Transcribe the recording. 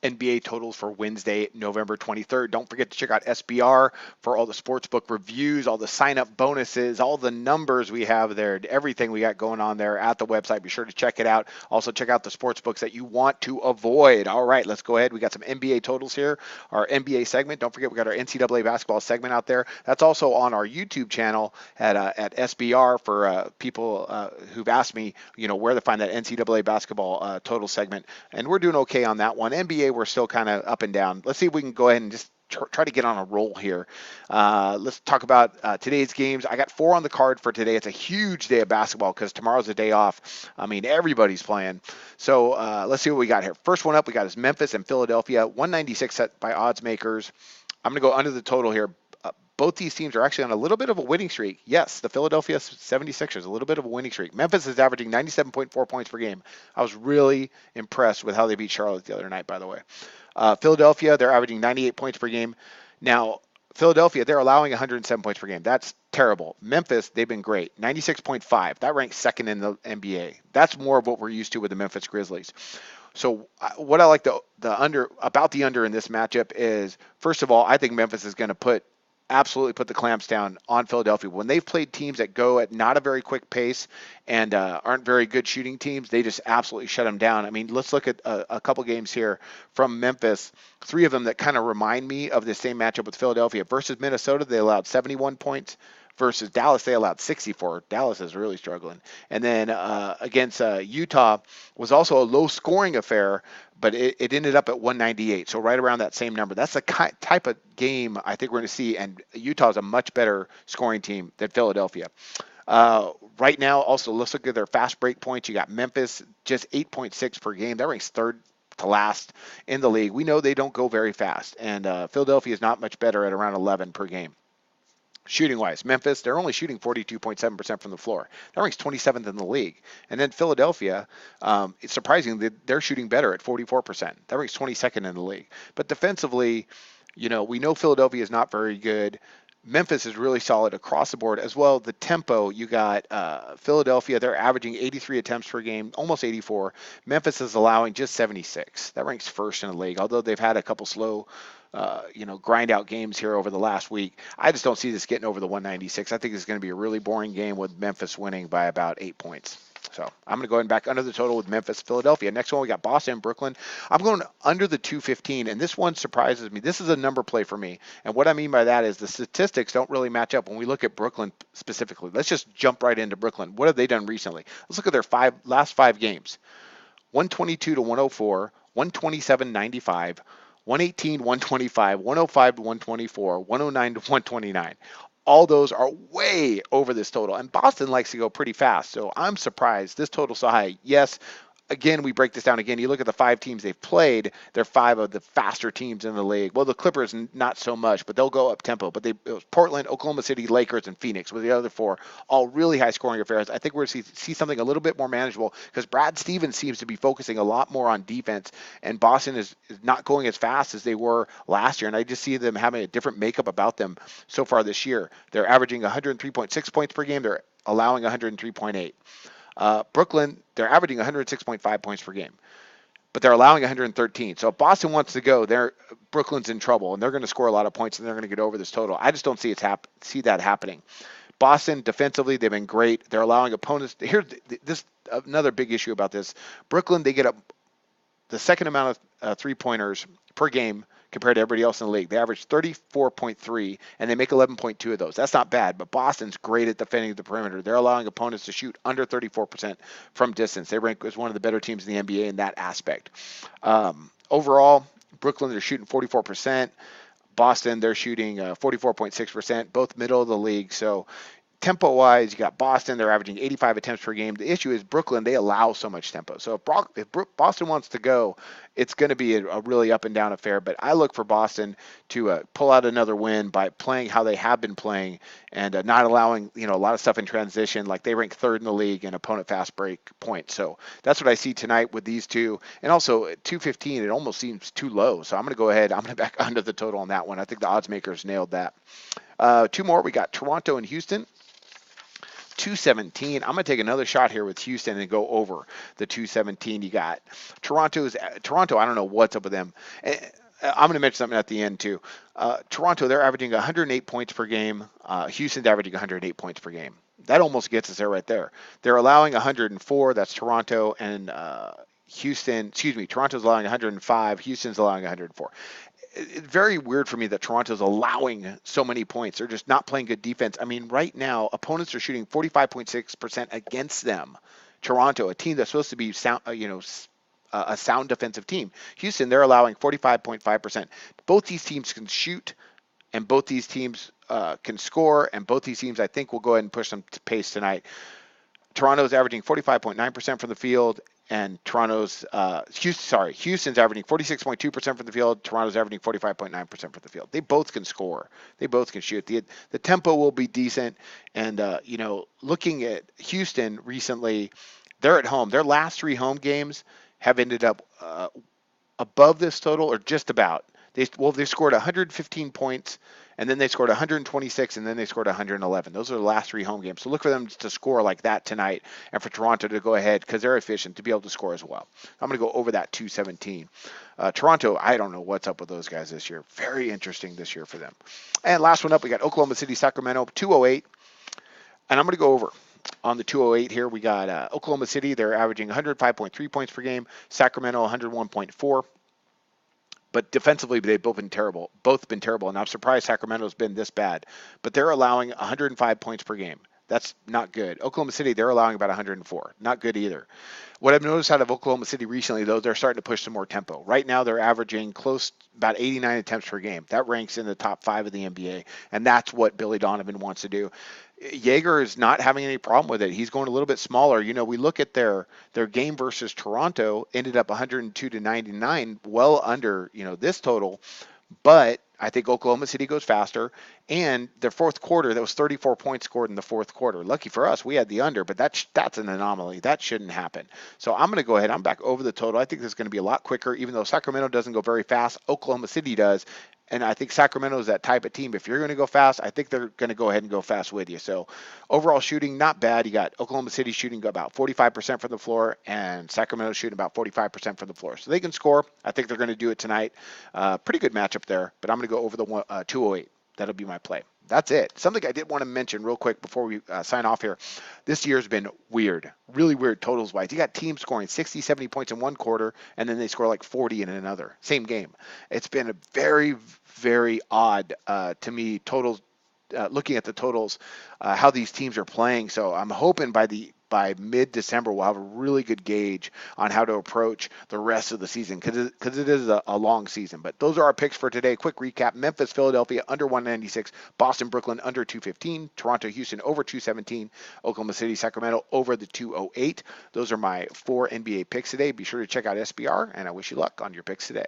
NBA totals for Wednesday, November 23rd. Don't forget to check out SBR for all the sportsbook reviews, all the sign-up bonuses, all the numbers we have there, everything we got going on there at the website. Be sure to check it out. Also, check out the sportsbooks that you want to avoid. All right, let's go ahead. We got some NBA totals here, our NBA segment. Don't forget, we got our NCAA basketball segment out there. That's also on our YouTube channel at SBR for people who've asked me, where to find that NCAA basketball total segment. And we're doing okay on that one. NBA, we're still kind of up and down. Let's see if we can go ahead and just try to get on a roll here. Let's talk about today's games. I got 4 on the card for today. It's a huge day of basketball because tomorrow's a day off. I mean, everybody's playing. So let's see what we got here. First one up we got is Memphis and Philadelphia, 196 set by odds makers. I'm going to go under the total here. Both these teams are actually on a little bit of a winning streak. Yes, the Philadelphia 76ers, a little bit of a winning streak. Memphis is averaging 97.4 points per game. I was really impressed with how they beat Charlotte the other night, by the way. Philadelphia, they're averaging 98 points per game. Now, Philadelphia, they're allowing 107 points per game. That's terrible. Memphis, they've been great. 96.5. That ranks second in the NBA. That's more of what we're used to with the Memphis Grizzlies. So what I like the under in this matchup is, first of all, I think Memphis is going to absolutely put the clamps down on Philadelphia. When they've played teams that go at not a very quick pace and aren't very good shooting teams, they just absolutely shut them down. I mean, let's look at a couple games here from Memphis, 3 of them that kind of remind me of the same matchup with Philadelphia. Versus Minnesota, they allowed 71 points. Versus Dallas, they allowed 64. Dallas is really struggling. And then against Utah was also a low-scoring affair, but it ended up at 198, so right around that same number. That's the type of game I think we're going to see, and Utah is a much better scoring team than Philadelphia. Right now, also, let's look at their fast break points. You got Memphis, just 8.6 per game. That ranks third to last in the league. We know they don't go very fast, and Philadelphia is not much better at around 11 per game. Shooting-wise, Memphis, they're only shooting 42.7% from the floor. That ranks 27th in the league. And then Philadelphia, it's surprising that they're shooting better at 44%. That ranks 22nd in the league. But defensively, we know Philadelphia is not very good. Memphis is really solid across the board as well. The tempo, you got Philadelphia, they're averaging 83 attempts per game, almost 84. Memphis is allowing just 76. That ranks first in the league, although they've had a couple slow grind out games here over the last week. I just don't see this getting over the 196. I think it's going to be a really boring game with Memphis winning by about 8 points. So I'm going to go ahead and back under the total with Memphis, Philadelphia. Next one, we got Boston, Brooklyn. I'm going under the 215, and this one surprises me. This is a number play for me, and what I mean by that is the statistics don't really match up when we look at Brooklyn specifically. Let's just jump right into Brooklyn. What have they done recently? Let's look at their last five games. 122 to 104, 127 95, 118 125, 105 to 124, 109 to 129. All those are way over this total, and Boston likes to go pretty fast, so I'm surprised this total so high. Yes, again, we break this down again. You look at the 5 teams they've played, they're 5 of the faster teams in the league. Well, the Clippers, not so much, but they'll go up tempo. But it was Portland, Oklahoma City, Lakers, and Phoenix with the other 4, all really high scoring affairs. I think we're going to see something a little bit more manageable because Brad Stevens seems to be focusing a lot more on defense, and Boston is not going as fast as they were last year. And I just see them having a different makeup about them so far this year. They're averaging 103.6 points per game. They're allowing 103.8. Brooklyn, they're averaging 106.5 points per game, but they're allowing 113. So if Boston wants to go, Brooklyn's in trouble, and they're going to score a lot of points, and they're going to get over this total. I just don't see that happening. Boston, defensively, they've been great. They're allowing opponents. Here's this another big issue about this. Brooklyn, they get up the second amount of three-pointers per game compared to everybody else in the league. They average 34.3, and they make 11.2 of those. That's not bad, but Boston's great at defending the perimeter. They're allowing opponents to shoot under 34% from distance. They rank as one of the better teams in the NBA in that aspect. Overall, Brooklyn, they're shooting 44%. Boston, they're shooting 44.6%, both middle of the league. So tempo-wise, you got Boston, they're averaging 85 attempts per game. The issue is Brooklyn, they allow so much tempo. So if Boston wants to go, it's going to be a really up-and-down affair. But I look for Boston to pull out another win by playing how they have been playing and not allowing a lot of stuff in transition. Like they rank third in the league in opponent fast break points. So that's what I see tonight with these two. And also at 215, it almost seems too low. So I'm going to go ahead. I'm going to back under the total on that one. I think the odds makers nailed that. 2 more. We got Toronto and Houston. 217. I'm going to take another shot here with Houston and go over the 217. You got Toronto. I don't know what's up with them. I'm going to mention something at the end too. Toronto, they're averaging 108 points per game. Houston's averaging 108 points per game. That almost gets us there right there. They're allowing 104. That's Toronto and Toronto's allowing 105. Houston's allowing 104. It's very weird for me that Toronto's allowing so many points. They're just not playing good defense. I mean, right now, opponents are shooting 45.6% against them. Toronto, a team that's supposed to be sound, a sound defensive team. Houston, they're allowing 45.5%. Both these teams can shoot, and both these teams can score, and both these teams, I think, will go ahead and push some pace tonight. Toronto's averaging 45.9% from the field, and Houston's averaging 46.2% from the field. Toronto's averaging 45.9% from the field. They both can score. They both can shoot. The tempo will be decent. And, looking at Houston recently, they're at home. Their last 3 home games have ended up above this total or just about. They scored 115 points, and then they scored 126, and then they scored 111. Those are the last 3 home games. So look for them to score like that tonight, and for Toronto to go ahead, because they're efficient, to be able to score as well. I'm going to go over that 217. Toronto, I don't know what's up with those guys this year. Very interesting this year for them. And last one up, we got Oklahoma City, Sacramento, 208. And I'm going to go over. On the 208 here, we got Oklahoma City. They're averaging 105.3 points per game. Sacramento, 101.4. But defensively, they've both been terrible. And I'm surprised Sacramento's been this bad. But they're allowing 105 points per game. That's not good. Oklahoma City, they're allowing about 104. Not good either. What I've noticed out of Oklahoma City recently, though, they're starting to push some more tempo. Right now, they're averaging about 89 attempts per game. That ranks in the top 5 of the NBA, and that's what Billy Donovan wants to do. Jaeger is not having any problem with it. He's going a little bit smaller. We look at their game versus Toronto, ended up 102-99, well under, this total. But I think Oklahoma City goes faster. And their fourth quarter, that was 34 points scored in the fourth quarter. Lucky for us, we had the under, but that's an anomaly. That shouldn't happen. So I'm going to go ahead. I'm back over the total. I think this is going to be a lot quicker, even though Sacramento doesn't go very fast. Oklahoma City does. And I think Sacramento is that type of team. If you're going to go fast, I think they're going to go ahead and go fast with you. So overall shooting, not bad. You got Oklahoma City shooting about 45% from the floor, and Sacramento shooting about 45% from the floor. So they can score. I think they're going to do it tonight. Pretty good matchup there, but I'm going to go over the 208. That'll be my play. That's it. Something I did want to mention real quick before we sign off here. This year's been weird, really weird totals wise. You got teams scoring 60, 70 points in one quarter, and then they score like 40 in another. Same game. It's been a very, very odd to me totals. Looking at the totals, how these teams are playing. So I'm hoping by mid-December, we'll have a really good gauge on how to approach the rest of the season because it is a long season. But those are our picks for today. Quick recap: Memphis, Philadelphia under 196, Boston, Brooklyn under 215, Toronto, Houston over 217, Oklahoma City, Sacramento over the 208. Those are my 4 NBA picks today. Be sure to check out SBR, and I wish you luck on your picks today.